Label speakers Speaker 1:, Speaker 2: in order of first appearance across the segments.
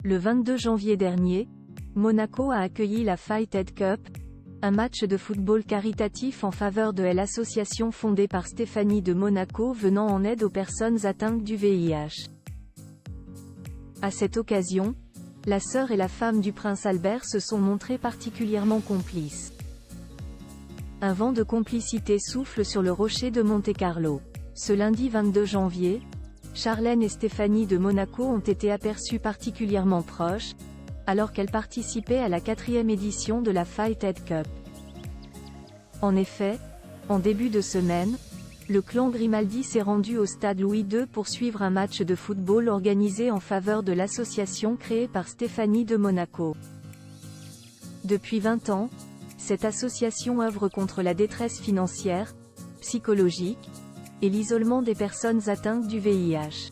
Speaker 1: Le 22 janvier dernier, Monaco a accueilli la Fighted Cup, un match de football caritatif en faveur de l'association fondée par Stéphanie de Monaco venant en aide aux personnes atteintes du VIH. À cette occasion, la sœur et la femme du prince Albert se sont montrées particulièrement complices. Un vent de complicité souffle sur le rocher de Monte-Carlo. Ce lundi 22 janvier, Charlène et Stéphanie de Monaco ont été aperçues particulièrement proches, alors qu'elles participaient à la 4e édition de la Fighted Cup. En effet, en début de semaine, le clan Grimaldi s'est rendu au stade Louis II pour suivre un match de football organisé en faveur de l'association créée par Stéphanie de Monaco. Depuis 20 ans, cette association œuvre contre la détresse financière, psychologique, et l'isolement des personnes atteintes du VIH.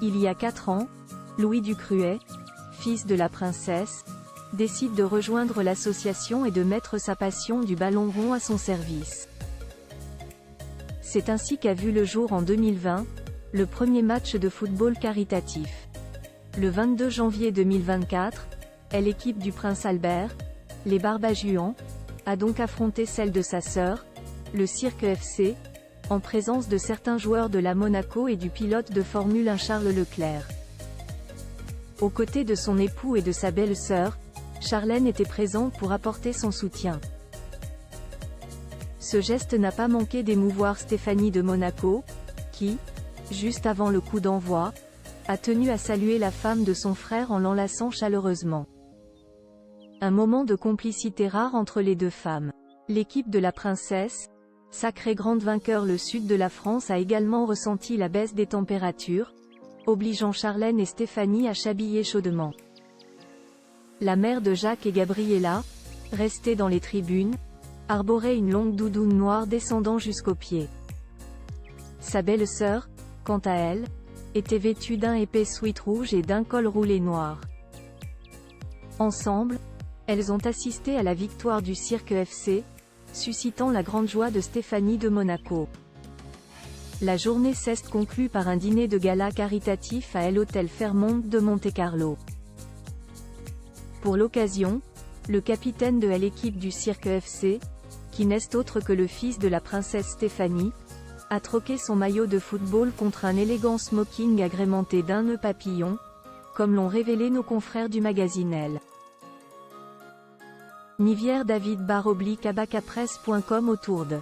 Speaker 1: Il y a 4 ans, Louis Ducruet, fils de la princesse, décide de rejoindre l'association et de mettre sa passion du ballon rond à son service. C'est ainsi qu'a vu le jour en 2020, le premier match de football caritatif. Le 22 janvier 2024, l'équipe du prince Albert, les Barbajuans, a donc affronté celle de sa sœur, le Cirque FC, en présence de certains joueurs de la Monaco et du pilote de Formule 1 Charles Leclerc. Aux côtés de son époux et de sa belle-sœur, Charlène était présente pour apporter son soutien. Ce geste n'a pas manqué d'émouvoir Stéphanie de Monaco, qui, juste avant le coup d'envoi, a tenu à saluer la femme de son frère en l'enlaçant chaleureusement. Un moment de complicité rare entre les deux femmes. L'équipe de la princesse, sacrée grande vainqueur, le sud de la France a également ressenti la baisse des températures, obligeant Charlène et Stéphanie à s'habiller chaudement. La mère de Jacques et Gabriella, restée dans les tribunes, arborait une longue doudoune noire descendant jusqu'aux pieds. Sa belle-sœur, quant à elle, était vêtue d'un épais sweat rouge et d'un col roulé noir. Ensemble, elles ont assisté à la victoire du Cirque FC, suscitant la grande joie de Stéphanie de Monaco. La journée s'est conclue par un dîner de gala caritatif à l'hôtel Fairmont de Monte-Carlo. Pour l'occasion, le capitaine de l'équipe du Cirque FC, qui n'est autre que le fils de la princesse Stéphanie, a troqué son maillot de football contre un élégant smoking agrémenté d'un nœud papillon, comme l'ont révélé nos confrères du magazine Elle. Nivière David _abacapresse.com autour de